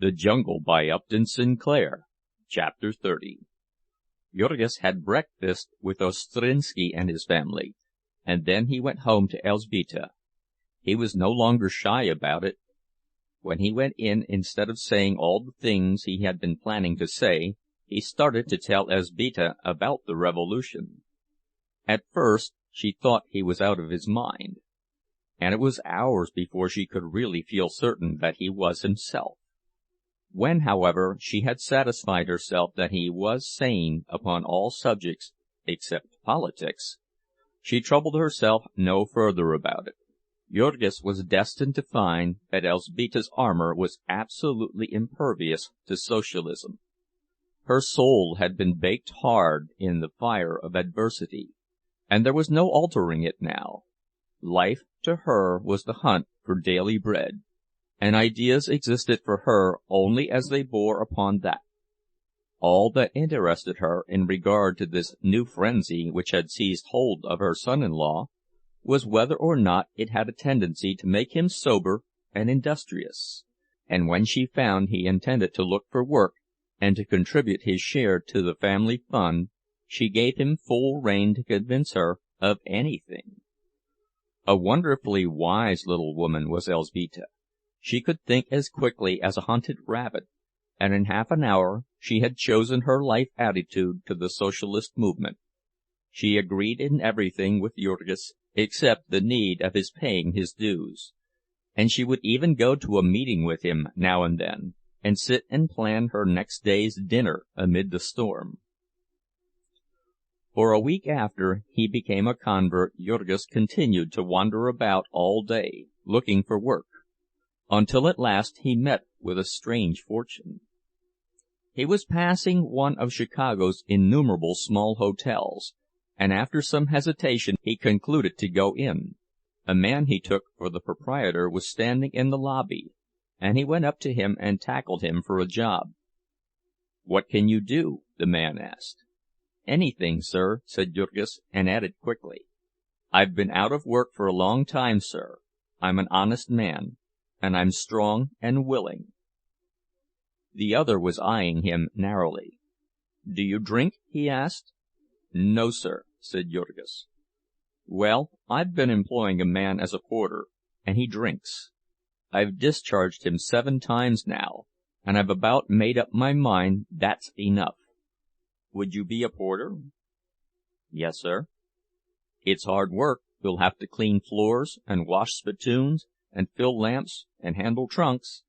The Jungle by Upton Sinclair, Chapter 30. Jurgis had breakfast with Ostrinsky and his family, and then he went home to Elzbieta. He was no longer shy about it. When he went in, instead of saying all the things he had been planning to say, he started to tell Elzbieta about the revolution. At first she thought he was out of his mind, and it was hours before she could really feel certain that he was himself. When, however, she had satisfied herself that he was sane upon all subjects except politics, she troubled herself no further about it. Jurgis was destined to find that Elzbieta's armor was absolutely impervious to Socialism. Her soul had been baked hard in the fire of adversity, and there was no altering it now. Life to her was the hunt for daily bread, and ideas existed for her only as they bore upon that. All that interested her in regard to this new frenzy which had seized hold of her son-in-law was whether or not it had a tendency to make him sober and industrious, and when she found he intended to look for work and to contribute his share to the family fund, she gave him full rein to convince her of anything. A wonderfully wise little woman was Elzbieta. She could think as quickly as a hunted rabbit, and in half an hour she had chosen her life attitude to the Socialist movement. She agreed in everything with Jurgis except the need of his paying his dues, and she would even go to a meeting with him now and then, and sit and plan her next day's dinner amid the storm. For a week after he became a convert, Jurgis continued to wander about all day, looking for work, until at last he met with a strange fortune. He was passing one of Chicago's innumerable small hotels, and after some hesitation he concluded to go in. A man he took for the proprietor was standing in the lobby, and he went up to him and tackled him for a job. "What can you do?" the man asked. "Anything, sir," said Jurgis, and added quickly, "I've been out of work for a long time, sir. I'm an honest man, and I'm strong and willing." The other was eyeing him narrowly. "Do you drink?" he asked. "No, sir," said Jurgis. "Well, I've been employing a man as a porter, and he drinks. I've discharged him 7 times now, and I've about made up my mind that's enough. Would you be a porter?" "Yes, sir." "It's hard work. You'll have to clean floors, and wash spittoons, and fill lamps, and handle trunks."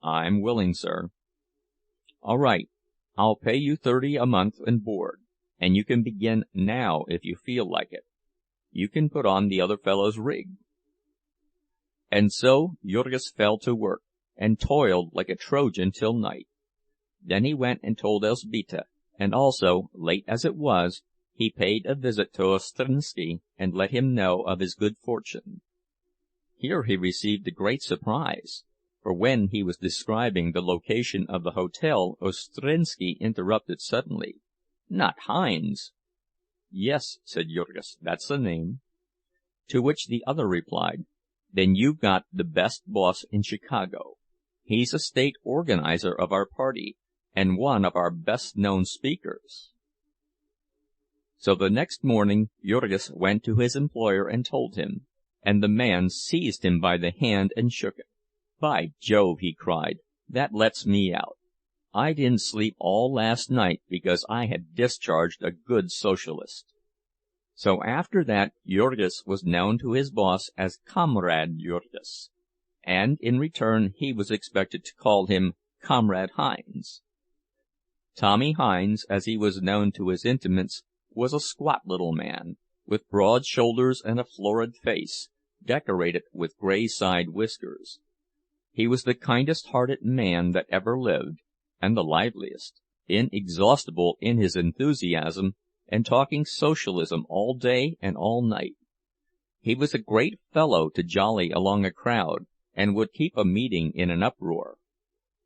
"I'm willing, sir." "All right, I'll pay you 30 a month and board, and you can begin now if you feel like it. You can put on the other fellow's rig." And so Jurgis fell to work, and toiled like a Trojan till night. Then he went and told Elzbieta, and also, late as it was, he paid a visit to Ostrinsky and let him know of his good fortune. Here he received a great surprise, for when he was describing the location of the hotel, Ostrinsky interrupted suddenly. "Not Heinz?" "Yes," said Jurgis, "that's the name." To which the other replied, "Then you've got the best boss in Chicago. He's a state organizer of our party, and one of our best-known speakers." So the next morning Jurgis went to his employer and told him, and the man seized him by the hand and shook it. "By Jove," he cried, "that lets me out. I didn't sleep all last night because I had discharged a good Socialist." So after that Jurgis was known to his boss as Comrade Jurgis, and in return he was expected to call him Comrade Heinz. Tommy Hinds, as he was known to his intimates, was a squat little man, with broad shoulders and a florid face, decorated with gray side whiskers. He was the kindest-hearted man that ever lived, and the liveliest, inexhaustible in his enthusiasm, and talking Socialism all day and all night. He was a great fellow to jolly along a crowd, and would keep a meeting in an uproar.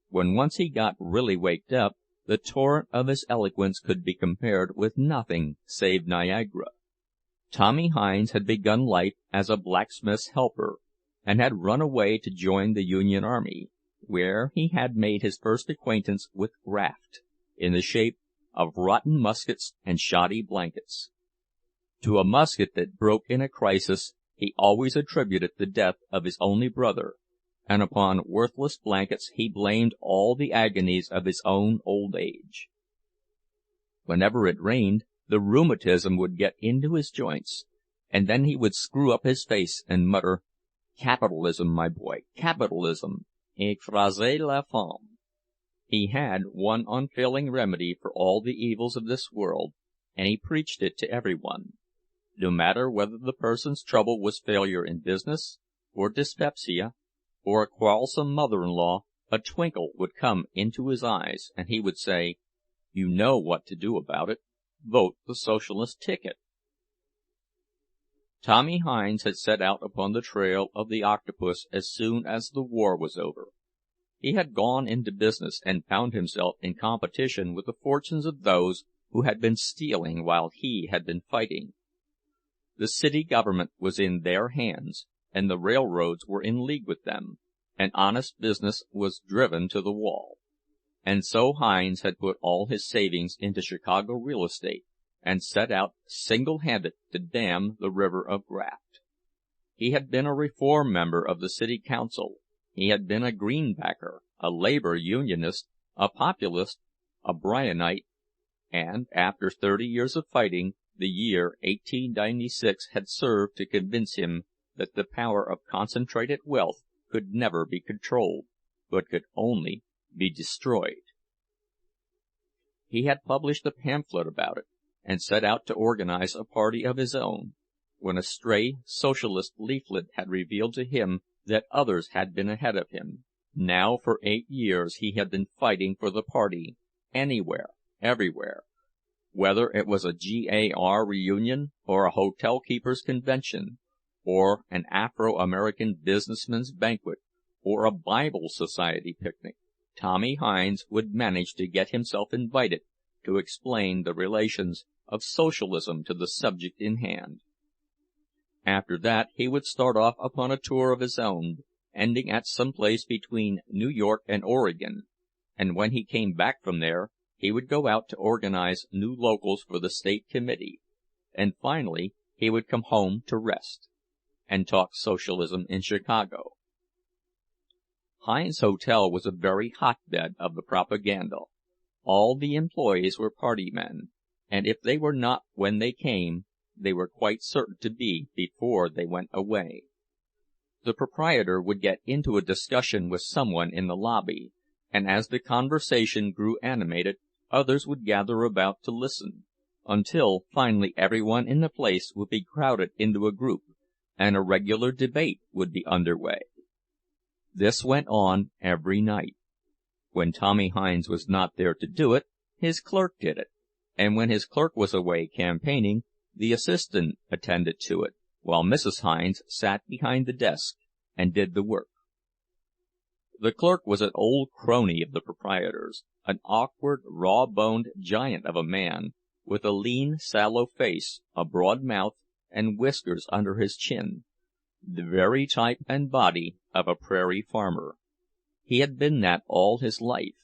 When once he got really waked up, the torrent of his eloquence could be compared with nothing save Niagara. Tommy Hinds had begun life as a blacksmith's helper, and had run away to join the Union Army, where he had made his first acquaintance with graft, in the shape of rotten muskets and shoddy blankets. To a musket that broke in a crisis he always attributed the death of his only brother, and upon worthless blankets he blamed all the agonies of his own old age. Whenever it rained, the rheumatism would get into his joints, and then he would screw up his face and mutter, "Capitalism, my boy, capitalism! Écrasez la femme!" He had one unfailing remedy for all the evils of this world, and he preached it to everyone. No matter whether the person's trouble was failure in business, or dyspepsia, or a quarrelsome mother-in-law, a twinkle would come into his eyes, and he would say, "You know what to do about it. Vote the Socialist ticket." Tommy Hinds had set out upon the trail of the octopus as soon as the war was over. He had gone into business and found himself in competition with the fortunes of those who had been stealing while he had been fighting. The city government was in their hands, and the railroads were in league with them, and honest business was driven to the wall. And so Heinz had put all his savings into Chicago real estate, and set out single-handed to dam the river of graft. He had been a reform member of the city council, he had been a greenbacker, a labor unionist, a populist, a Bryanite, and after 30 years of fighting, the year 1896 had served to convince him that the power of concentrated wealth could never be controlled, but could only be destroyed. He had published a pamphlet about it, and set out to organize a party of his own, when a stray socialist leaflet had revealed to him that others had been ahead of him. Now for 8 years he had been fighting for the party, anywhere, everywhere, whether it was a GAR reunion, or a hotel keepers' convention, or an Afro-American businessman's banquet, or a Bible Society picnic. Tommy Hinds would manage to get himself invited to explain the relations of socialism to the subject in hand. After that he would start off upon a tour of his own, ending at some place between New York and Oregon, and when he came back from there he would go out to organize new locals for the state committee, and finally he would come home to rest, and talk socialism in Chicago. Heinz Hotel was a very hotbed of the propaganda. All the employees were party men, and if they were not when they came, they were quite certain to be before they went away. The proprietor would get into a discussion with someone in the lobby, and as the conversation grew animated, others would gather about to listen, until finally everyone in the place would be crowded into a group, and a regular debate would be under way. This went on every night. When Tommy Hinds was not there to do it, his clerk did it, and when his clerk was away campaigning, the assistant attended to it, while Mrs. Hinds sat behind the desk and did the work. The clerk was an old crony of the proprietor's, an awkward, raw-boned giant of a man, with a lean, sallow face, a broad mouth, and whiskers under his chin, the very type and body of a prairie farmer. He had been that all his life.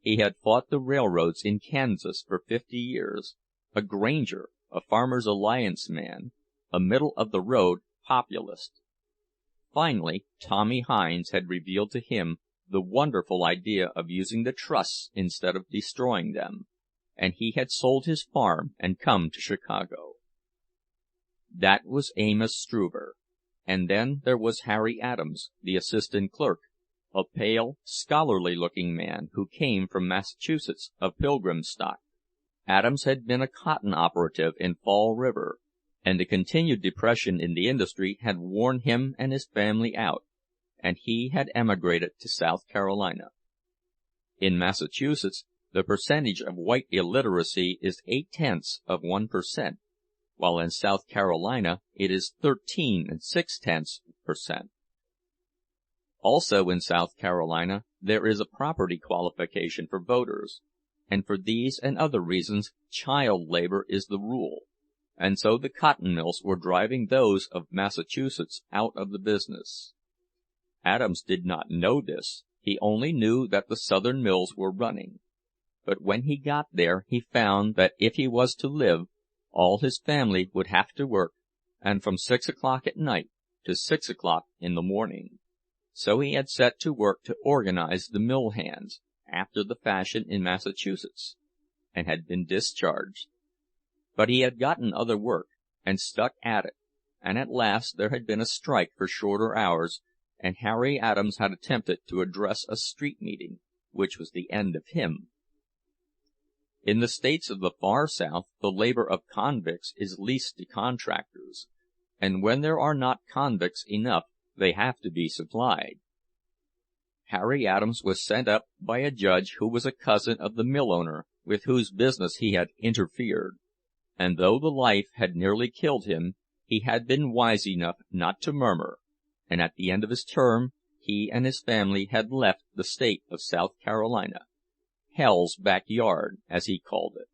He had fought the railroads in Kansas for 50 years, a Granger, a Farmers' Alliance man, a middle-of-the-road populist. Finally, Tommy Hinds had revealed to him the wonderful idea of using the trusts instead of destroying them, and he had sold his farm and come to Chicago. That was Amos Struver, and then there was Harry Adams, the assistant clerk, a pale, scholarly-looking man who came from Massachusetts of Pilgrim stock. Adams had been a cotton operative in Fall River, and the continued depression in the industry had worn him and his family out, and he had emigrated to South Carolina. In Massachusetts, the percentage of white illiteracy is 0.8%, while in South Carolina it is 13 6/10%. Also in South Carolina there is a property qualification for voters, and for these and other reasons child labor is the rule, and so the cotton mills were driving those of Massachusetts out of the business. Adams did not know this, He only knew that the Southern mills were running. But when he got there he found that if he was to live, all his family would have to work, and from 6 o'clock at night to 6 o'clock in the morning. So he had set to work to organize the mill hands, after the fashion in Massachusetts, and had been discharged. But he had gotten other work, and stuck at it, and at last there had been a strike for shorter hours, and Harry Adams had attempted to address a street meeting, which was the end of him. In the states of the far South, the labor of convicts is leased to contractors, and when there are not convicts enough, they have to be supplied. Harry Adams was sent up by a judge who was a cousin of the mill owner with whose business he had interfered, and though the life had nearly killed him, he had been wise enough not to murmur, and at the end of his term he and his family had left the state of South Carolina, Hell's backyard, as he called it.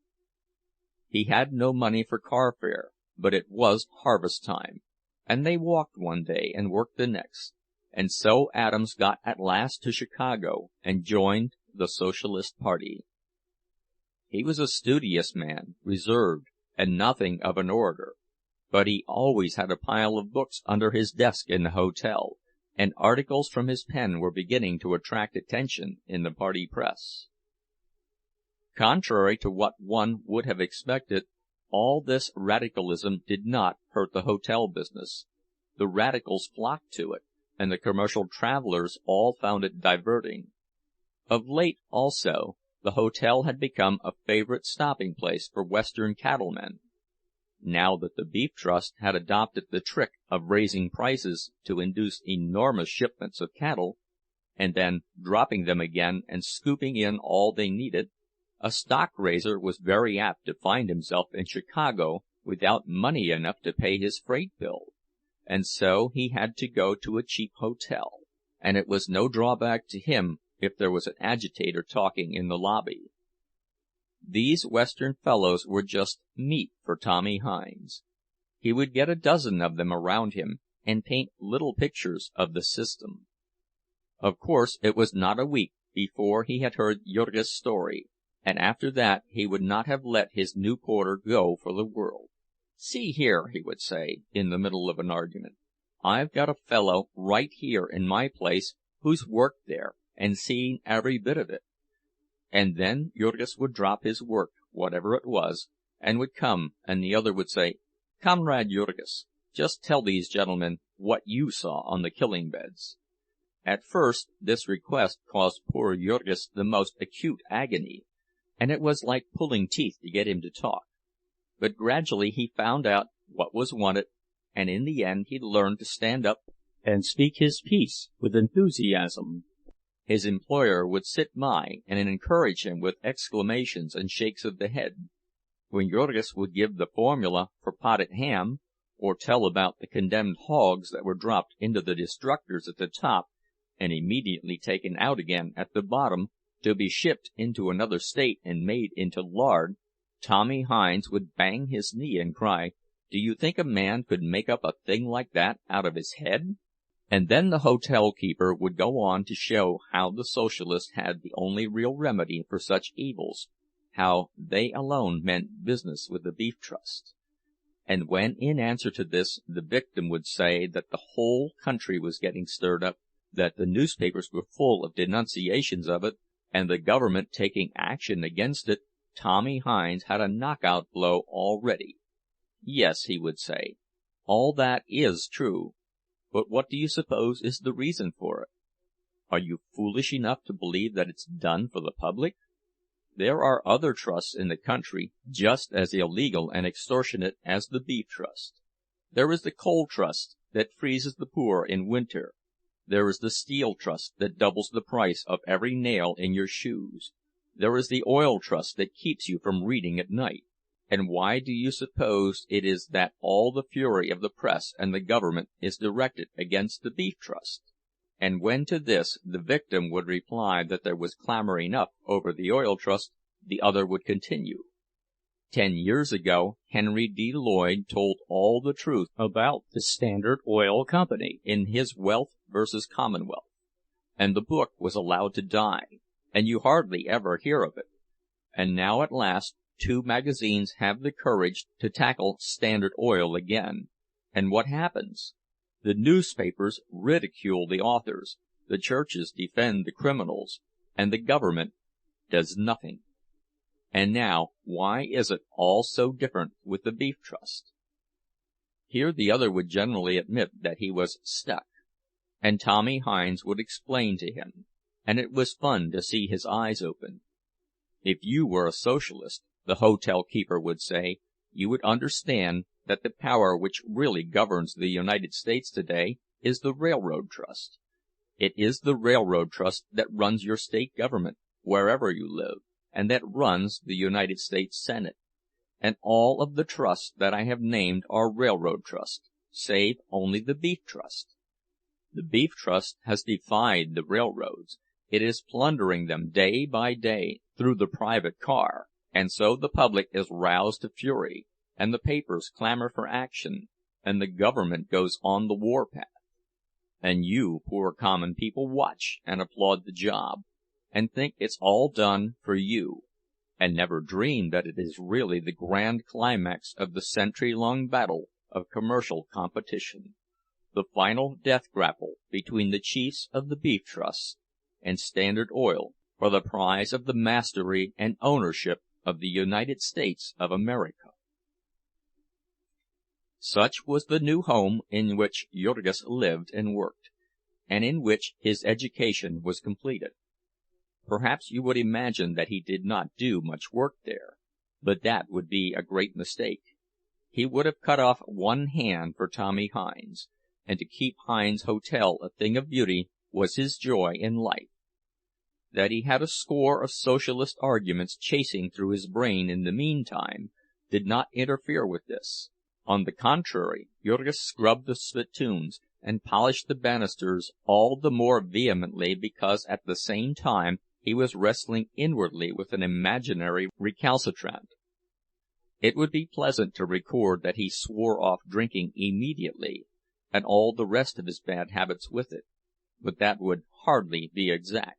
He had no money for car fare, but it was harvest time, and they walked one day and worked the next, and so Adams got at last to Chicago and joined the Socialist Party. He was a studious man, reserved, and nothing of an orator, but he always had a pile of books under his desk in the hotel, and articles from his pen were beginning to attract attention in the party press. Contrary to what one would have expected, all this radicalism did not hurt the hotel business. The radicals flocked to it, and the commercial travelers all found it diverting. Of late, also, the hotel had become a favorite stopping place for Western cattlemen. Now that the Beef Trust had adopted the trick of raising prices to induce enormous shipments of cattle, and then dropping them again and scooping in all they needed, a stock raiser was very apt to find himself in Chicago without money enough to pay his freight bill, and so he had to go to a cheap hotel, and it was no drawback to him if there was an agitator talking in the lobby. These Western fellows were just meat for Tommy Hinds. He would get a dozen of them around him and paint little pictures of the system. Of course, it was not a week before he had heard Jurgis' story, and after that he would not have let his new porter go for the world. "See here," he would say, in the middle of an argument, "I've got a fellow right here in my place who's worked there and seen every bit of it." And then Jurgis would drop his work, whatever it was, and would come, and the other would say, "Comrade Jurgis, just tell these gentlemen what you saw on the killing beds." At first this request caused poor Jurgis the most acute agony, and it was like pulling teeth to get him to talk. But gradually he found out what was wanted, and in the end he learned to stand up and speak his piece with enthusiasm. His employer would sit by and encourage him with exclamations and shakes of the head. When Jurgis would give the formula for potted ham, or tell about the condemned hogs that were dropped into the destructors at the top and immediately taken out again at the bottom to be shipped into another state and made into lard, Tommy Hinds would bang his knee and cry, "Do you think a man could make up a thing like that out of his head?" And then the hotel keeper would go on to show how the Socialists had the only real remedy for such evils, how they alone meant business with the Beef Trust. And when in answer to this the victim would say that the whole country was getting stirred up, that the newspapers were full of denunciations of it, and the government taking action against it, Tommy Hinds had a knockout blow already. "Yes," he would say, "all that is true. But what do you suppose is the reason for it? Are you foolish enough to believe that it's done for the public? There are other trusts in the country just as illegal and extortionate as the Beef Trust. There is the Coal Trust that freezes the poor in winter. There is the Steel Trust that doubles the price of every nail in your shoes. There is the Oil Trust that keeps you from reading at night. And why do you suppose it is that all the fury of the press and the government is directed against the Beef Trust?" And when to this the victim would reply that there was clamor enough over the Oil Trust, the other would continue, "10 years ago Henry D. Lloyd told all the truth about the Standard Oil Company in his Wealth versus Commonwealth, and the book was allowed to die, and you hardly ever hear of it. And now at last 2 magazines have the courage to tackle Standard Oil again, and what happens? The newspapers ridicule the authors, the churches defend the criminals, and the government does nothing. And now, why is it all so different with the Beef Trust? Here the other would generally admit that he was stuck, and Tommy Hinds would explain to him, and it was fun to see his eyes open. If you were a socialist, the hotel keeper would say, you would understand that the power which really governs the United States today is the Railroad Trust. It is the Railroad Trust that runs your state government, wherever you live, and that runs the United States Senate. And all of the trusts that I have named are railroad trusts, save only the Beef Trust. The Beef Trust has defied the railroads. It is plundering them day by day through the private car, and so the public is roused to fury, and the papers clamor for action, and the government goes on the warpath. And you poor common people watch and applaud the job, and think it's all done for you, and never dream that it is really the grand climax of the century-long battle of commercial competition, the final death grapple between the chiefs of the Beef Trust and Standard Oil for the prize of the mastery and ownership of the United States of America. Such was the new home in which Jurgis lived and worked, and in which his education was completed. Perhaps you would imagine that he did not do much work there, but that would be a great mistake. He would have cut off one hand for Tommy Hinds, and to keep Heinz Hotel a thing of beauty was his joy in life. That he had a score of socialist arguments chasing through his brain in the meantime did not interfere with this. On the contrary, Jurgis scrubbed the spittoons and polished the banisters all the more vehemently because at the same time he was wrestling inwardly with an imaginary recalcitrant. It would be pleasant to record that he swore off drinking immediately, and all the rest of his bad habits with it, but that would hardly be exact.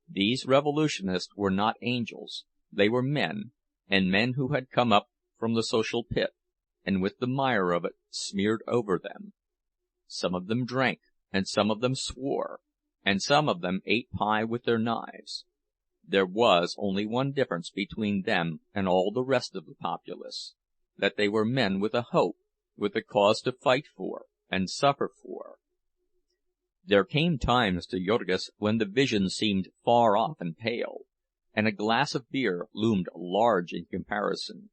These revolutionists were not angels, they were men, and men who had come up from the social pit, and with the mire of it smeared over them. Some of them drank, and some of them swore, and some of them ate pie with their knives. There was only one difference between them and all the rest of the populace, that they were men with a hope, with a cause to fight for and suffer for. There came times to Jurgis when the vision seemed far off and pale, and a glass of beer loomed large in comparison.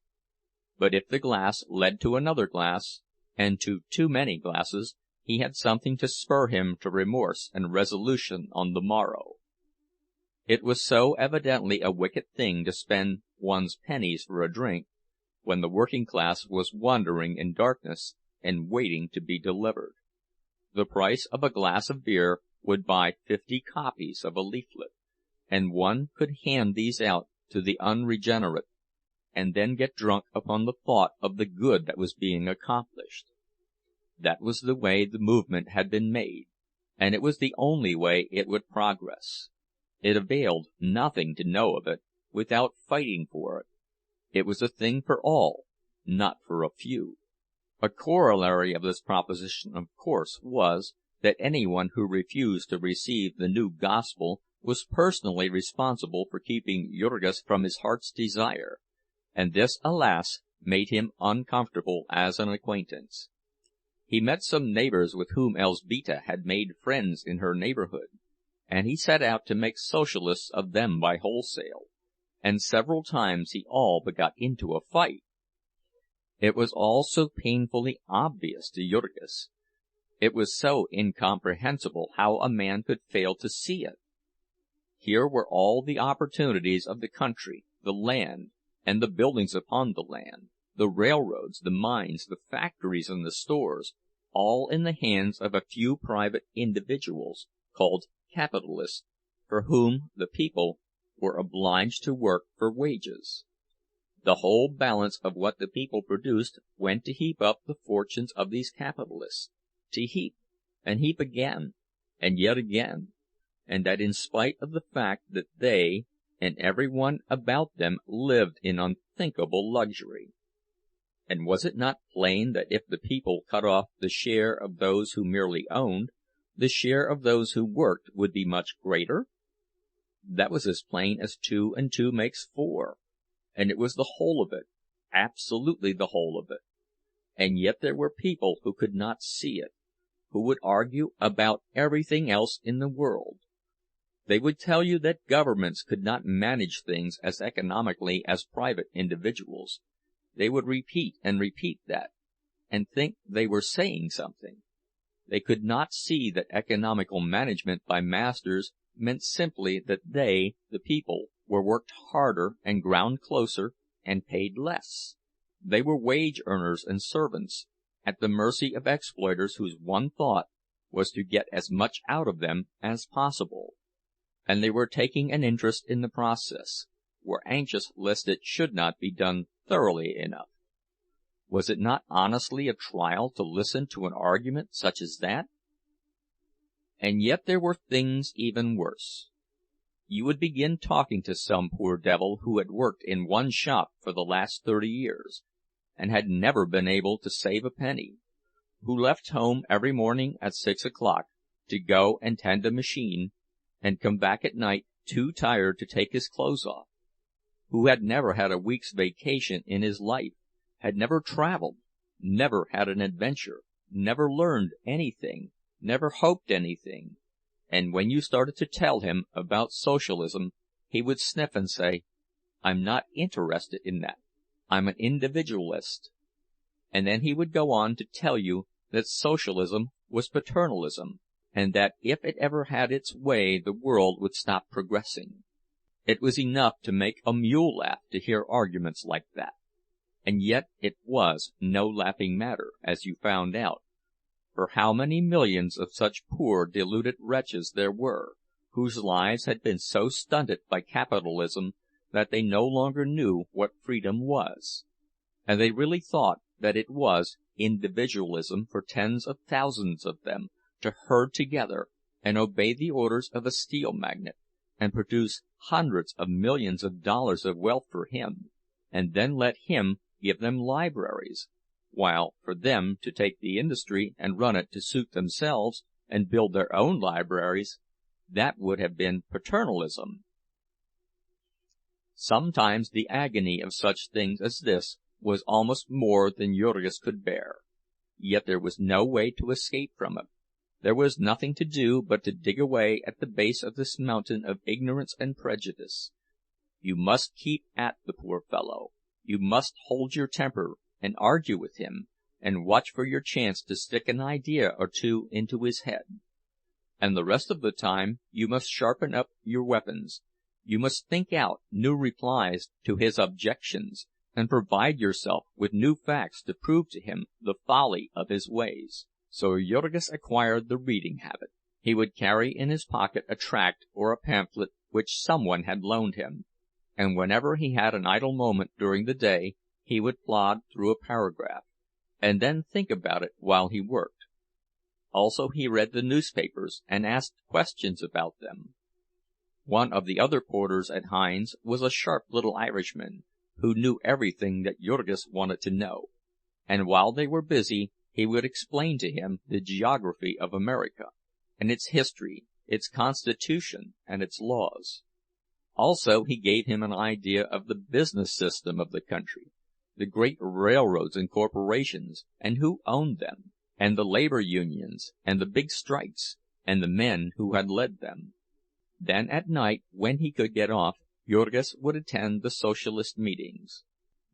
But if the glass led to another glass, and to too many glasses, he had something to spur him to remorse and resolution on the morrow. It was so evidently a wicked thing to spend one's pennies for a drink, when the working class was wandering in darkness and waiting to be delivered. The price of a glass of beer would buy 50 copies of a leaflet, and one could hand these out to the unregenerate, and then get drunk upon the thought of the good that was being accomplished. That was the way the movement had been made, and it was the only way it would progress. It availed nothing to know of it without fighting for it. It was a thing for all, not for a few. A corollary of this proposition, of course, was that anyone who refused to receive the new gospel was personally responsible for keeping Jurgis from his heart's desire, and this, alas, made him uncomfortable as an acquaintance. He met some neighbors with whom Elzbieta had made friends in her neighborhood, and he set out to make socialists of them by wholesale, and several times he all but got into a fight. It was all so painfully obvious to Jurgis. It was so incomprehensible how a man could fail to see it. Here were all the opportunities of the country, the land, and the buildings upon the land, the railroads, the mines, the factories, and the stores, all in the hands of a few private individuals, called capitalists, for whom the people were obliged to work for wages. The whole balance of what the people produced went to heap up the fortunes of these capitalists, to heap, and heap again, and yet again, and that in spite of the fact that they and every one about them lived in unthinkable luxury. And was it not plain that if the people cut off the share of those who merely owned, the share of those who worked would be much greater? That was as plain as 2 and 2 makes 4, and it was the whole of it, absolutely the whole of it. And yet there were people who could not see it, who would argue about everything else in the world. They would tell you that governments could not manage things as economically as private individuals. They would repeat and repeat that, and think they were saying something. They could not see that economical management by masters meant simply that they, the people, were worked harder and ground closer and paid less. They were wage earners and servants, at the mercy of exploiters whose one thought was to get as much out of them as possible. And they were taking an interest in the process, were anxious lest it should not be done thoroughly enough. Was it not honestly a trial to listen to an argument such as that? And yet there were things even worse. You would begin talking to some poor devil who had worked in one shop for the last 30 years, and had never been able to save a penny, who left home every morning at 6 o'clock to go and tend a machine, and come back at night too tired to take his clothes off, who had never had a week's vacation in his life, had never traveled, never had an adventure, never learned anything, never hoped anything, and when you started to tell him about socialism, he would sniff and say, "I'm not interested in that. I'm an individualist." And then he would go on to tell you that socialism was paternalism, and that if it ever had its way the world would stop progressing. It was enough to make a mule laugh to hear arguments like that. And yet it was no laughing matter, as you found out. For how many millions of such poor, deluded wretches there were, whose lives had been so stunted by capitalism that they no longer knew what freedom was, and they really thought that it was individualism for tens of thousands of them to herd together and obey the orders of a steel magnate, and produce hundreds of millions of dollars of wealth for him, and then let him give them libraries, while for them to take the industry and run it to suit themselves and build their own libraries, that would have been paternalism. Sometimes the agony of such things as this was almost more than Jurgis could bear, yet there was no way to escape from it. There was nothing to do but to dig away at the base of this mountain of ignorance and prejudice. You must keep at the poor fellow, you must hold your temper, and argue with him, and watch for your chance to stick an idea or two into his head. And the rest of the time you must sharpen up your weapons. You must think out new replies to his objections, and provide yourself with new facts to prove to him the folly of his ways. So Jurgis acquired the reading habit. He would carry in his pocket a tract or a pamphlet which someone had loaned him, and whenever he had an idle moment during the day, he would plod through a paragraph, and then think about it while he worked. Also he read the newspapers and asked questions about them. One of the other porters at Heinz was a sharp little Irishman, who knew everything that Jurgis wanted to know, and while they were busy he would explain to him the geography of America, and its history, its constitution, and its laws. Also he gave him an idea of the business system of the country, the great railroads and corporations, and who owned them, and the labor unions, and the big strikes, and the men who had led them. Then at night, when he could get off, Jurgis would attend the Socialist meetings.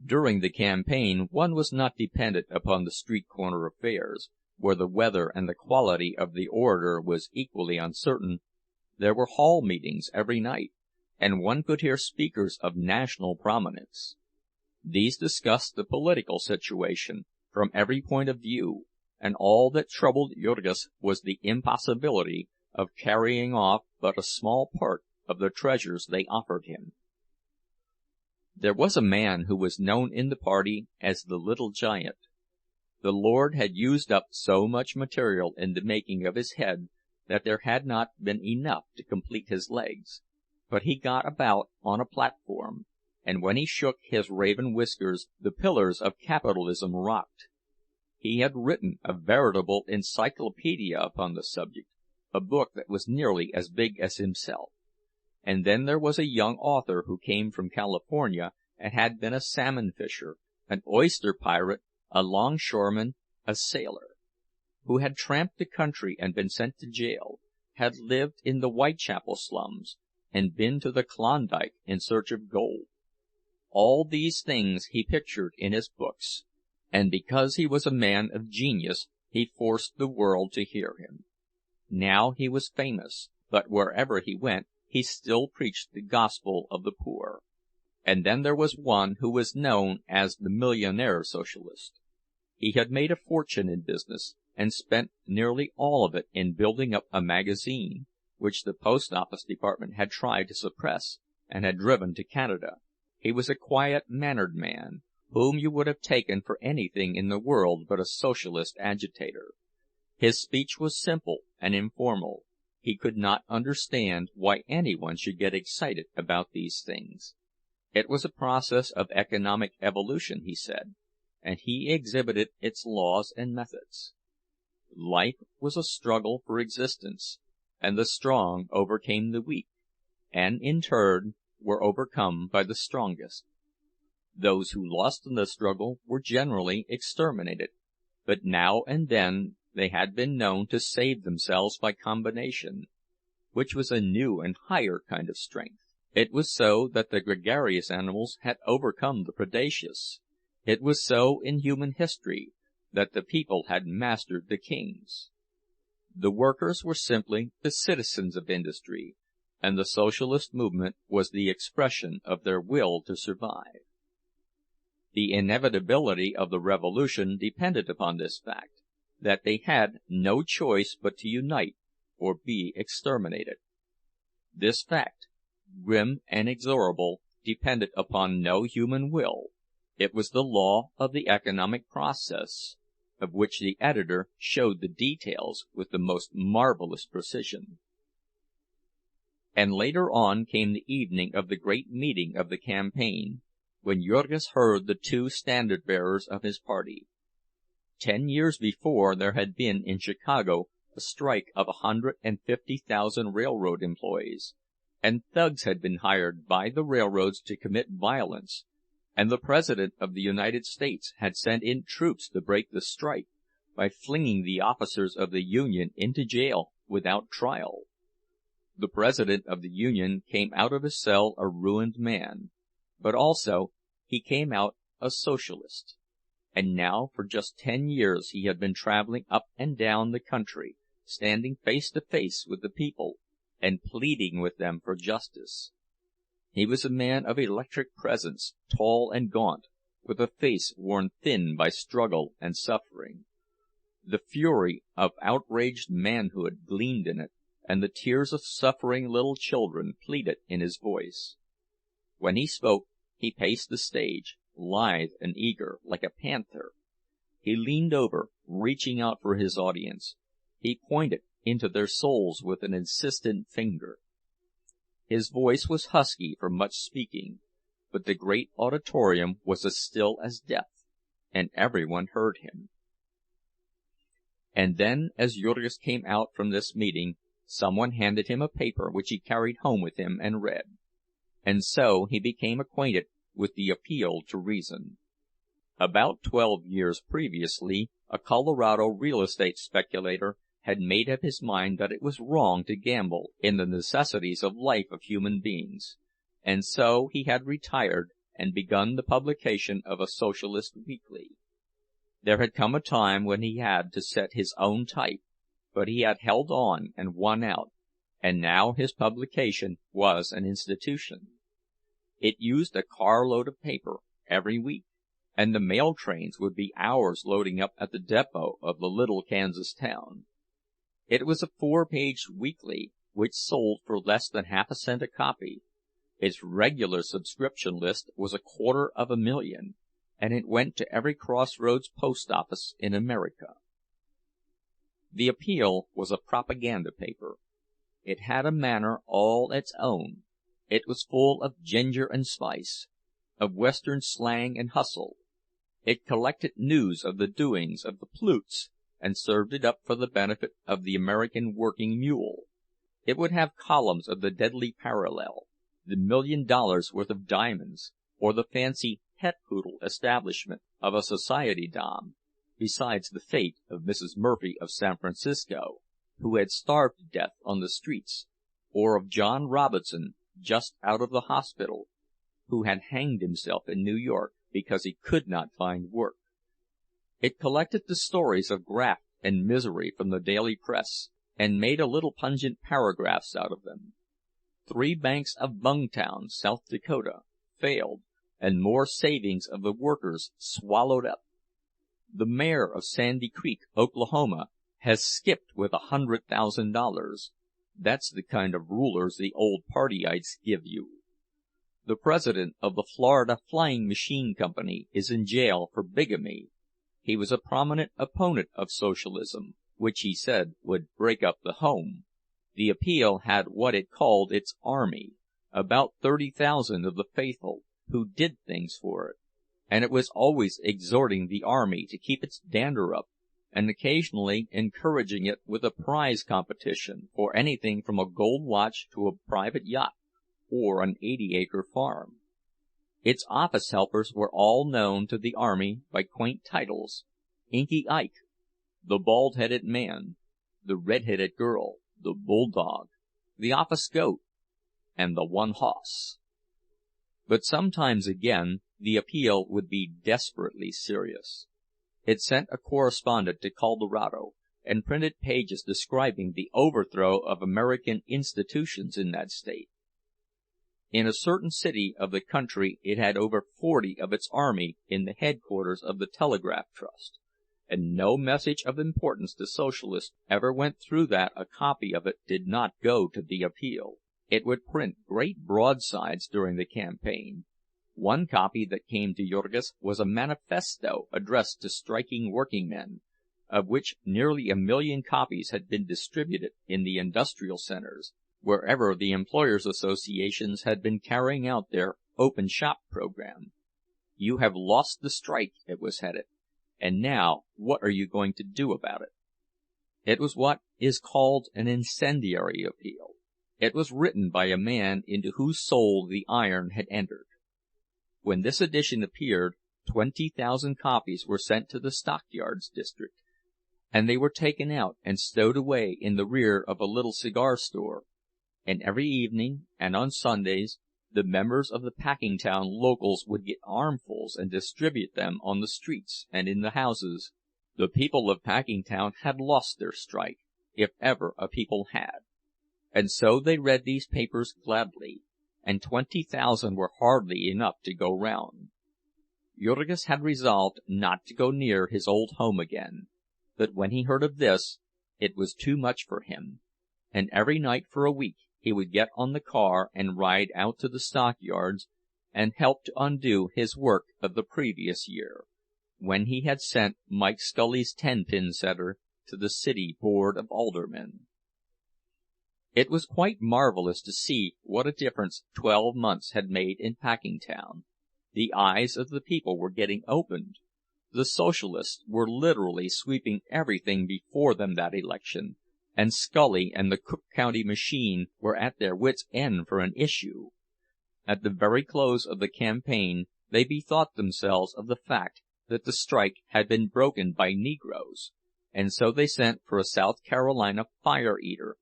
During the campaign one was not dependent upon the street corner affairs, where the weather and the quality of the orator was equally uncertain. There were hall meetings every night, and one could hear speakers of national prominence. These discussed the political situation from every point of view, and all that troubled Jurgis was the impossibility of carrying off but a small part of the treasures they offered him. There was a man who was known in the party as the Little Giant. The Lord had used up so much material in the making of his head that there had not been enough to complete his legs, but he got about on a platform, and when he shook his raven whiskers the pillars of capitalism rocked. He had written a veritable encyclopedia upon the subject, a book that was nearly as big as himself. And then there was a young author who came from California and had been a salmon fisher, an oyster pirate, a longshoreman, a sailor, who had tramped the country and been sent to jail, had lived in the Whitechapel slums, and been to the Klondike in search of gold. All these things he pictured in his books, and because he was a man of genius, he forced the world to hear him. Now he was famous, but wherever he went, he still preached the gospel of the poor. And then there was one who was known as the millionaire Socialist. He had made a fortune in business, and spent nearly all of it in building up a magazine, which the post office department had tried to suppress, and had driven to Canada. He was a quiet-mannered man, whom you would have taken for anything in the world but a socialist agitator. His speech was simple and informal. He could not understand why anyone should get excited about these things. It was a process of economic evolution, he said, and he exhibited its laws and methods. Life was a struggle for existence, and the strong overcame the weak, and in turn were overcome by the strongest. Those who lost in the struggle were generally exterminated, but now and then they had been known to save themselves by combination, which was a new and higher kind of strength. It was so that the gregarious animals had overcome the predaceous. It was so in human history that the people had mastered the kings. The workers were simply the citizens of industry, and the socialist movement was the expression of their will to survive. The inevitability of the revolution depended upon this fact, that they had no choice but to unite or be exterminated. This fact, grim and inexorable, depended upon no human will. It was the law of the economic process, of which the editor showed the details with the most marvelous precision. And later on came the evening of the great meeting of the campaign, when Jurgis heard the two standard-bearers of his party. 10 years before there had been in Chicago a strike of 150,000 railroad employees, and thugs had been hired by the railroads to commit violence, and the President of the United States had sent in troops to break the strike by flinging the officers of the Union into jail without trial. The President of the Union came out of his cell a ruined man, but also he came out a socialist. And now for just 10 years he had been traveling up and down the country, standing face to face with the people, and pleading with them for justice. He was a man of electric presence, tall and gaunt, with a face worn thin by struggle and suffering. The fury of outraged manhood gleamed in it, and the tears of suffering little children pleaded in his voice. When he spoke, he paced the stage, lithe and eager, like a panther. He leaned over, reaching out for his audience. He pointed into their souls with an insistent finger. His voice was husky from much speaking, but the great auditorium was as still as death, and everyone heard him. And then, as Jurgis came out from this meeting, someone handed him a paper which he carried home with him and read. And so he became acquainted with the appeal to reason. About 12 years previously, a Colorado real estate speculator had made up his mind that it was wrong to gamble in the necessities of life of human beings, and so he had retired and begun the publication of a socialist weekly. There had come a time when he had to set his own type, but he had held on and won out, and now his publication was an institution. It used a carload of paper every week, and the mail trains would be hours loading up at the depot of the little Kansas town. It was a 4-page weekly, which sold for less than half a cent a copy. Its regular subscription list was 250,000, and it went to every crossroads post office in America. The Appeal was a propaganda paper. It had a manner all its own. It was full of ginger and spice, of Western slang and hustle. It collected news of the doings of the plutes and served it up for the benefit of the American working mule. It would have columns of the deadly parallel, the $1 million worth of diamonds, or the fancy pet poodle establishment of a society dame, besides the fate of Mrs. Murphy of San Francisco, who had starved to death on the streets, or of John Robinson, just out of the hospital, who had hanged himself in New York because he could not find work. It collected the stories of graft and misery from the daily press, and made a little pungent paragraphs out of them. 3 banks of Bungtown, South Dakota, failed, and more savings of the workers swallowed up. The mayor of Sandy Creek, Oklahoma, has skipped with $100,000. That's the kind of rulers the old partyites give you. The president of the Florida Flying Machine Company is in jail for bigamy. He was a prominent opponent of socialism, which he said would break up the home. The Appeal had what it called its army, about 30,000 of the faithful, who did things for it, and it was always exhorting the army to keep its dander up, and occasionally encouraging it with a prize competition for anything from a gold watch to a private yacht, or an 80-acre farm. Its office helpers were all known to the army by quaint titles: Inky Ike, the bald-headed man, the red-headed girl, the bulldog, the office goat, and the one hoss. But sometimes again the Appeal would be desperately serious. It sent a correspondent to Colorado and printed pages describing the overthrow of American institutions in that state. In a certain city of the country it had over 40 of its army in the headquarters of the Telegraph Trust, and no message of importance to Socialists ever went through that a copy of it did not go to the Appeal. It would print great broadsides during the campaign. One copy that came to Jurgis was a manifesto addressed to striking workingmen, of which nearly 1 million copies had been distributed in the industrial centers, wherever the employers' associations had been carrying out their open shop program. "You have lost the strike," it was headed, "and now what are you going to do about it?" It was what is called an incendiary appeal. It was written by a man into whose soul the iron had entered. When this edition appeared, 20,000 copies were sent to the stockyards district, and they were taken out and stowed away in the rear of a little cigar store, and every evening and on Sundays the members of the Packingtown locals would get armfuls and distribute them on the streets and in the houses. The people of Packingtown had lost their strike, if ever a people had, and so they read these papers gladly, and 20,000 were hardly enough to go round. Jurgis had resolved not to go near his old home again, but when he heard of this, it was too much for him, and every night for a week he would get on the car and ride out to the stockyards and help to undo his work of the previous year, when he had sent Mike Scully's 10-pin setter to the city board of aldermen. It was quite marvelous to see what a difference 12 months had made in Packingtown. The eyes of the people were getting opened. The Socialists were literally sweeping everything before them that election, and Scully and the Cook County machine were at their wits' end for an issue. At the very close of the campaign they bethought themselves of the fact that the strike had been broken by Negroes, and so they sent for a South Carolina fire-eater,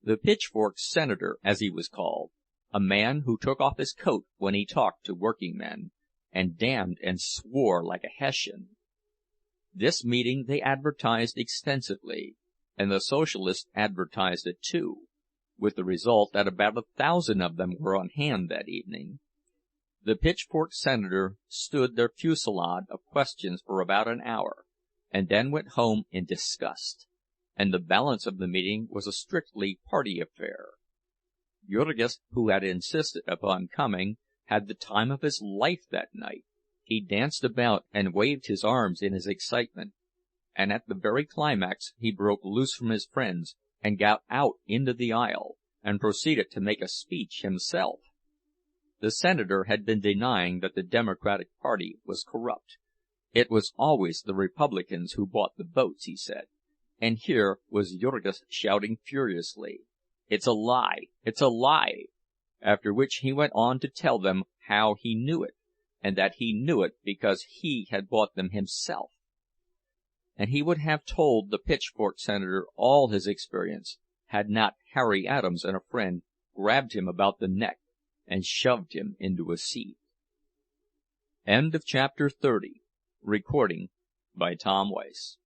the pitchfork senator, as he was called, a man who took off his coat when he talked to working-men, and damned and swore like a Hessian. This meeting they advertised extensively, and the Socialists advertised it too, with the result that about 1,000 of them were on hand that evening. The pitchfork senator stood their fusillade of questions for about an hour, and then went home in disgust, and the balance of the meeting was a strictly party affair. Jurgis, who had insisted upon coming, had the time of his life that night. He danced about and waved his arms in his excitement. and at the very climax he broke loose from his friends and got out into the aisle, and proceeded to make a speech himself. The senator had been denying that the Democratic Party was corrupt. It was always the Republicans who bought the votes, he said. And here was Jurgis shouting furiously, "It's a lie! It's a lie!" After which he went on to tell them how he knew it, and that he knew it because he had bought them himself. And he would have told the pitchfork senator all his experience, had not Harry Adams and a friend grabbed him about the neck and shoved him into a seat. End of chapter 30. Recording by Tom Weiss.